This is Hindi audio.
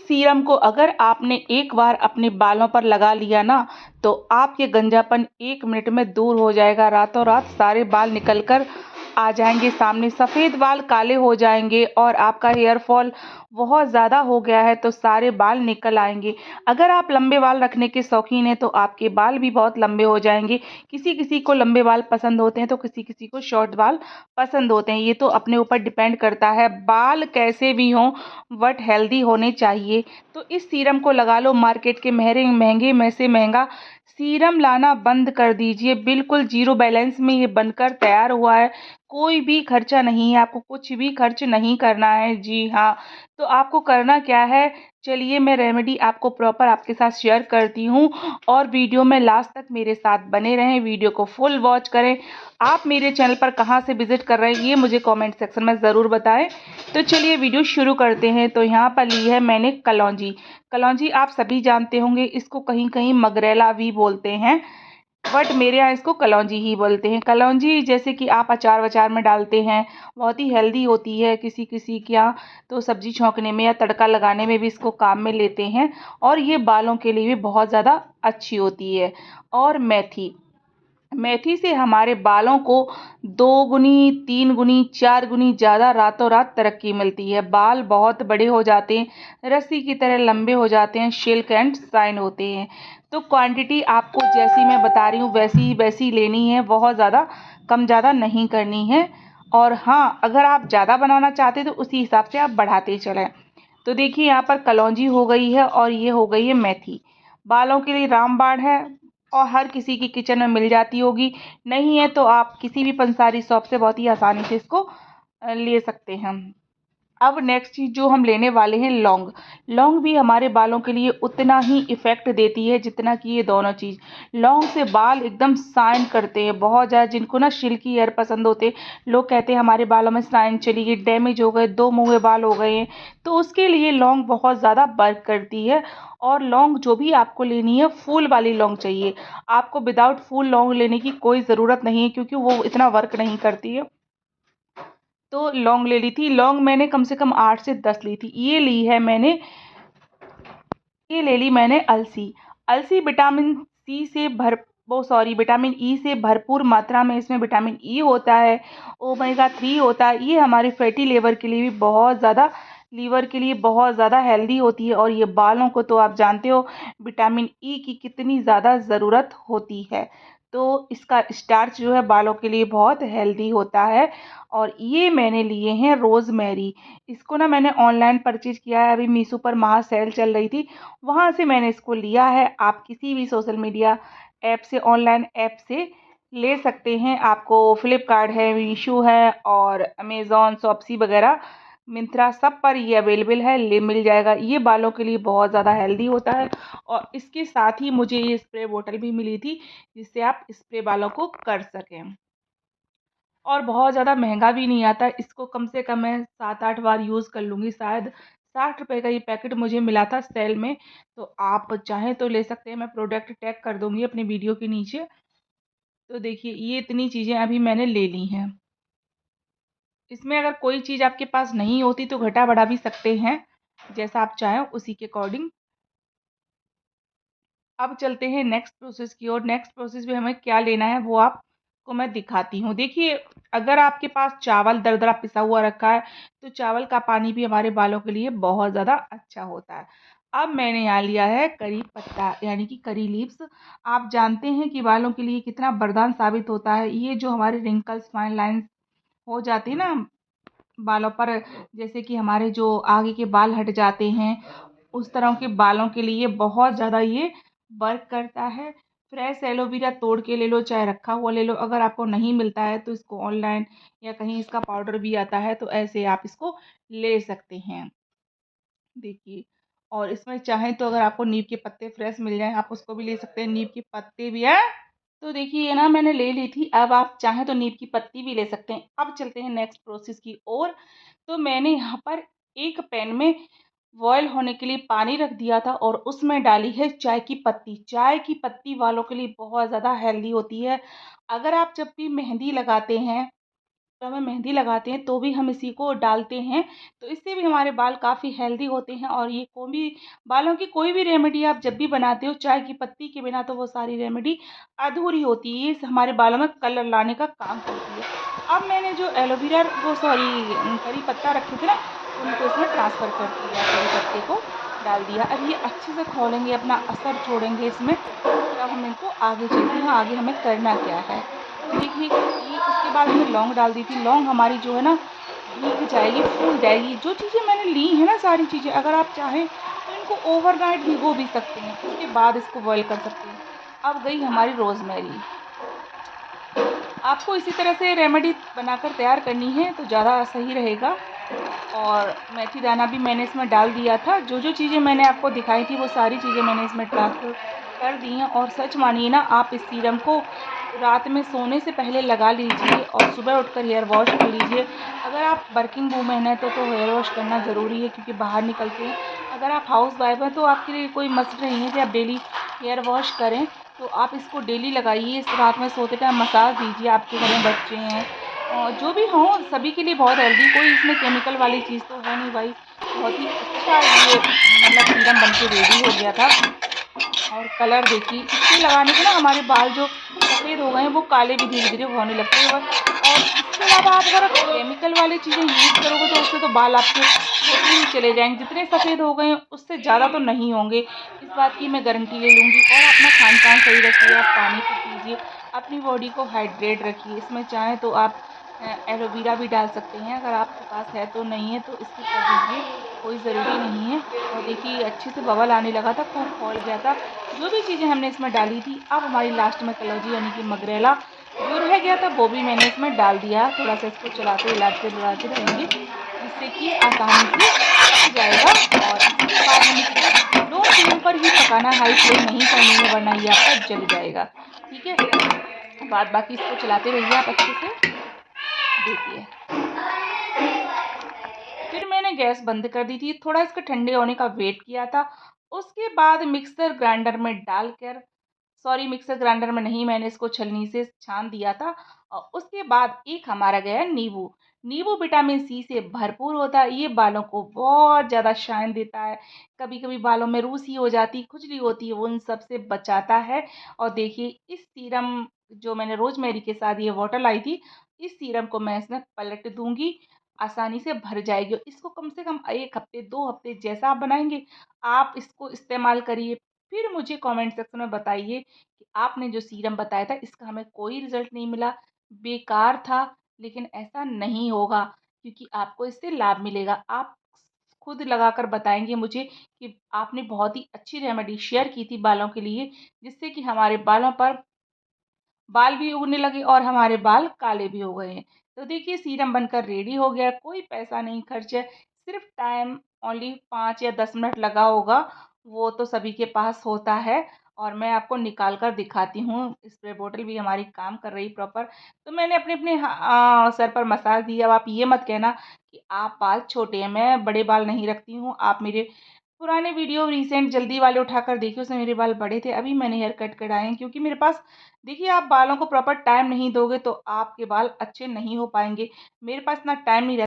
सीरम को अगर आपने एक बार अपने बालों पर लगा लिया ना, तो आपके गंजापन 1 मिनट में दूर हो जाएगा। रातों रात सारे बाल निकल कर आ जाएँगे सामने, सफ़ेद बाल काले हो जाएँगे और आपका हेयर फॉल बहुत ज़्यादा हो गया है तो सारे बाल निकल आएँगे। अगर आप लंबे बाल रखने के शौकीन हैं तो आपके बाल भी बहुत लंबे हो जाएँगे। किसी-किसी को लंबे बाल पसंद होते हैं तो किसी-किसी को शॉर्ट बाल पसंद होते हैं। ये तो अपने ऊपर डिपेंड करता है। बाल कैसे भी हों बट हेल्दी होने चाहिए। तो इस सीरम को लगा लो। मार्केट के महंगे में से महंगा सीरम लाना बंद कर दीजिए। बिल्कुल ज़ीरो बैलेंस में ये बनकर तैयार हुआ है। कोई भी खर्चा नहीं है, आपको कुछ भी खर्च नहीं करना है। जी हाँ, तो आपको करना क्या है, चलिए मैं रेमेडी आपको प्रॉपर आपके साथ शेयर करती हूँ और वीडियो में लास्ट तक मेरे साथ बने रहें, वीडियो को फुल वॉच करें। आप मेरे चैनल पर कहाँ से विज़िट कर रहे हैं ये मुझे कमेंट सेक्शन में ज़रूर बताएं। तो चलिए वीडियो शुरू करते हैं। तो यहाँ पर ली है मैंने कलौंजी। कलौंजी आप सभी जानते होंगे, इसको कहीं-कहीं मगरेला भी बोलते हैं, बट मेरे यहाँ इसको कलौंजी ही बोलते हैं। कलौंजी जैसे कि आप अचार-वचार में डालते हैं, बहुत ही हेल्दी होती है। किसी-किसी के यहाँ तो सब्ज़ी छौंकने में या तड़का लगाने में भी इसको काम में लेते हैं और ये बालों के लिए भी बहुत ज़्यादा अच्छी होती है। और मेथी, मेथी से हमारे बालों को 2 गुनी, 3 गुनी, 4 गुनी ज़्यादा रातों रात तरक्की मिलती है। बाल बहुत बड़े हो जाते हैं, रस्सी की तरह लंबे हो जाते हैं, सिल्क एंड शाइन होते हैं। तो क्वांटिटी आपको जैसी मैं बता रही हूँ वैसी लेनी है, बहुत ज़्यादा कम ज़्यादा नहीं करनी है। और हाँ, अगर आप ज़्यादा बनाना चाहते हैं तो उसी हिसाब से आप बढ़ाते चलें। तो देखिए यहाँ पर कलौंजी हो गई है और ये हो गई है मेथी। बालों के लिए रामबाण है और हर किसी की किचन में मिल जाती होगी। नहीं है तो आप किसी भी पंसारी शॉप से बहुत ही आसानी से इसको ले सकते हैं। अब नेक्स्ट चीज़ जो हम लेने वाले हैं, लौंग। लौंग भी हमारे बालों के लिए उतना ही इफ़ेक्ट देती है जितना कि ये दोनों चीज़। लौंग से बाल एकदम शाइन करते हैं बहुत ज़्यादा। जिनको ना सिल्की हेयर पसंद होते, लोग कहते हैं हमारे बालों में शाइन चली गई, डैमेज हो गए, 2 मुँहे बाल हो गए हैं, तो उसके लिए लौंग बहुत ज़्यादा वर्क करती है। और लौंग जो भी आपको लेनी है, फूल वाली लौंग चाहिए। आपको विदाउट फूल लौंग लेने की कोई ज़रूरत नहीं है क्योंकि वो इतना वर्क नहीं करती है। तो लौंग ले ली थी। लौंग मैंने कम से कम 8 से 10 ली थी। ये ले ली मैंने अलसी। अलसी विटामिन सी से भर वो सॉरी विटामिन ई से भरपूर मात्रा में इसमें विटामिन ई होता है, ओमेगा 3 होता है। ये हमारे फैटी लीवर के लिए बहुत ज़्यादा हेल्दी होती है। और ये बालों को तो आप जानते हो विटामिन ई की कितनी ज़्यादा ज़रूरत होती है। तो इसका स्टार्च जो है बालों के लिए बहुत हेल्दी होता है। और ये मैंने लिए हैं रोज़मेरी। इसको ना मैंने ऑनलाइन परचेज़ किया है, अभी मीशो पर महा सेल चल रही थी, वहाँ से मैंने इसको लिया है। आप किसी भी सोशल मीडिया ऐप से, ऑनलाइन ऐप से ले सकते हैं। आपको फ्लिपकार्ट है, मीशो है और अमेज़न, शॉप्सी वगैरह, मिंत्रा, सब पर ये अवेलेबल है, मिल जाएगा। ये बालों के लिए बहुत ज़्यादा हेल्दी होता है। और इसके साथ ही मुझे ये स्प्रे बोतल भी मिली थी जिससे आप स्प्रे बालों को कर सकें। और बहुत ज़्यादा महँगा भी नहीं आता। इसको कम से कम मैं 7-8 बार यूज़ कर लूँगी। शायद ₹60 का ये पैकेट मुझे मिला था सेल में, तो आप चाहें तो ले सकते हैं। मैं प्रोडक्ट टैग कर दूँगी अपनी वीडियो के नीचे। तो देखिए ये इतनी चीज़ें अभी मैंने ले ली हैं। इसमें अगर कोई चीज़ आपके पास नहीं होती तो घटा-बढ़ा भी सकते हैं, जैसा आप चाहें उसी के अकॉर्डिंग। अब चलते हैं नेक्स्ट प्रोसेस की ओर। नेक्स्ट प्रोसेस में हमें क्या लेना है वो आपको मैं दिखाती हूँ। देखिए, अगर आपके पास चावल दरदरा पिसा हुआ रखा है तो चावल का पानी भी हमारे बालों के लिए बहुत ज़्यादा अच्छा होता है। अब मैंने यहाँ लिया है करी पत्ता यानी कि करी लीव्स। आप जानते हैं कि बालों के लिए कितना वरदान साबित होता है। ये जो हमारे रिंकल्स, फाइन लाइन्स हो जाती है ना बालों पर, जैसे कि हमारे जो आगे के बाल हट जाते हैं, उस तरह के बालों के लिए बहुत ज़्यादा ये वर्क करता है। फ्रेश एलोवेरा तोड़ के ले लो, चाहे रखा हुआ ले लो। अगर आपको नहीं मिलता है तो इसको ऑनलाइन या कहीं इसका पाउडर भी आता है, तो ऐसे आप इसको ले सकते हैं। देखिए, और इसमें चाहें तो अगर आपको नीम के पत्ते फ्रेश मिल जाएँ, आप उसको भी ले सकते हैं। नीम के पत्ते भी हैं। तो देखिए ये ना मैंने ले ली थी। अब आप चाहें तो नीम की पत्ती भी ले सकते हैं। अब चलते हैं नेक्स्ट प्रोसेस की ओर। तो मैंने यहाँ पर एक पैन में बॉयल होने के लिए पानी रख दिया था और उसमें डाली है चाय की पत्ती। चाय की पत्ती वालों के लिए बहुत ज़्यादा हेल्दी होती है। अगर आप जब भी मेहंदी लगाते हैं हमें मेहंदी लगाते हैं तो भी हम इसी को डालते हैं, तो इससे भी हमारे बाल काफ़ी हेल्दी होते हैं। और ये कोई भी बालों की कोई भी रेमेडी आप जब भी बनाते हो चाय की पत्ती के बिना, तो वो सारी रेमेडी अधूरी होती है। ये हमारे बालों में कलर लाने का काम करती है। अब मैंने जो एलोवेरा वो सॉरी करी पत्ता रखे थे ना, उनको इसमें ट्रांसफ़र कर दिया, करी पत्ते को डाल दिया। अब ये अच्छे से खौलेंगे, अपना असर छोड़ेंगे इसमें, तब हम इनको आगे चलते हैं, आगे हमें करना क्या है। तो देखिए ये उसके बाद मैंने लौंग डाल दी थी। लौंग हमारी जो है ना भीग जाएगी, फूल जाएगी। जो चीज़ें मैंने ली हैं ना सारी चीज़ें, अगर आप चाहें तो इनको ओवरनाइट भिगो भी सकते हैं, उसके बाद इसको बॉयल कर सकते हैं। अब गई हमारी रोज़मेरी। आपको इसी तरह से रेमेडी बनाकर तैयार करनी है तो ज़्यादा सही रहेगा। और मेथी दाना भी मैंने इसमें डाल दिया था। जो चीज़ें मैंने आपको दिखाई थी वो सारी चीज़ें मैंने इसमें ट्रांसफ़र कर दी हैं। और सच मानिए ना, आप इस सीरम को रात में सोने से पहले लगा लीजिए और सुबह उठकर हेयर वॉश कर लीजिए। अगर आप वर्किंग वूमेन हैं तो हेयर वॉश करना ज़रूरी है, क्योंकि बाहर निकलते हैं। अगर आप हाउस वाइफ़ हैं तो आपके लिए कोई मस्ट नहीं है कि आप डेली हेयर वॉश करें। तो आप इसको डेली लगाइए, इस रात में सोते टाइम मसाज दीजिए। आपके घर में बच्चे हैं और जो भी हों, सभी के लिए बहुत हेल्दी, कोई इसमें केमिकल वाली चीज़ तो है नहीं भाई। बहुत ही अच्छा ये मतलब सीरम बन के रेडी हो गया था। और कलर देखिए, इसके लगाने से ना हमारे बाल जो सफ़ेद हो गए हैं वो काले भी धीरे-धीरे होने लगते हैं। और इसके अलावा आप अगर केमिकल वाली चीज़ें यूज़ करोगे तो उससे तो बाल आपके होते ही चले जाएँगे। जितने सफ़ेद हो गए हैं उससे ज़्यादा तो नहीं होंगे, इस बात की मैं गारंटी ले लूँगी। और अपना खान-पान सही रखिए, आप पानी खूब पीजिए, अपनी बॉडी को हाइड्रेट रखिए। इसमें चाहें तो आप एलोवेरा भी डाल सकते हैं, अगर आपके पास है तो, नहीं है तो स्किप कर दीजिए, कोई ज़रूरी नहीं है। और देखिए अच्छे से बबल आने लगा था, खूब खौल गया था। जो भी चीज़ें हमने इसमें डाली थी, अब हमारी लास्ट में कलौंजी यानी कि मगरेला जो रह गया था वो भी मैंने इसमें डाल दिया। थोड़ा-सा इसको चलाते हिलाते-डुलाते रहेंगे, जिससे कि आसानी से पक जाएगा। और इसके बाद हम इसे लो फ्लेम पर ही पकाना, हाई फ्लेम नहीं करनी है वरना ये आपका जल जाएगा। ठीक है? बाद बाकी इसको चलाते रहिए आप अच्छे से। देखिए, फिर मैंने गैस बंद कर दी थी, थोड़ा इसके ठंडे होने का वेट किया था। उसके बाद मिक्सर ग्राइंडर में डालकर, सॉरी मिक्सर ग्राइंडर में नहीं, मैंने इसको छलनी से छान दिया था। और उसके बाद एक हमारा गया नींबू। नींबू विटामिन सी से भरपूर होता है, ये बालों को बहुत ज़्यादा शाइन देता है। कभी-कभी बालों में रूसी हो जाती, खुजली होती है, वो उन सब से बचाता है। और देखिए इस सीरम जो मैंने रोज़मेरी के साथ ये बॉटल लाई थी, इस सीरम को मैं इसमें पलट दूँगी, आसानी से भर जाएगी। इसको कम से कम 1 हफ्ते, 2 हफ्ते जैसा आप बनाएँगे, आप इसको इस्तेमाल करिए। फिर मुझे कमेंट सेक्शन में बताइए कि आपने जो सीरम बताया था इसका हमें कोई रिज़ल्ट नहीं मिला, बेकार था। लेकिन ऐसा नहीं होगा, क्योंकि आपको इससे लाभ मिलेगा। आप खुद लगाकर बताएँगे मुझे कि आपने बहुत ही अच्छी रेमेडी शेयर की थी बालों के लिए, जिससे कि हमारे बालों पर बाल भी उगने लगे और हमारे बाल काले भी हो गए हैं। तो देखिए सीरम बनकर रेडी हो गया, कोई पैसा नहीं खर्च है, सिर्फ़ टाइम ओनली 5 या 10 मिनट लगा होगा, वो तो सभी के पास होता है। और मैं आपको निकाल कर दिखाती हूँ, स्प्रे बॉटल भी हमारी काम कर रही प्रॉपर। तो मैंने अपने-अपने सर पर मसाज दिया। अब आप ये मत कहना कि आप बाल छोटे हैं, मैं बड़े बाल नहीं रखती हूँ। आप मेरे पुराने वीडियो रिसेंट जल्दी वाले उठाकर देखिए, उसमें मेरे बाल बड़े थे, अभी मैंने हेयर कट कराए हैं, क्योंकि मेरे पास देखिए आप बालों को प्रॉपर टाइम नहीं दोगे तो आपके बाल अच्छे नहीं हो पाएँगे। मेरे पास इतना टाइम नहीं रहता।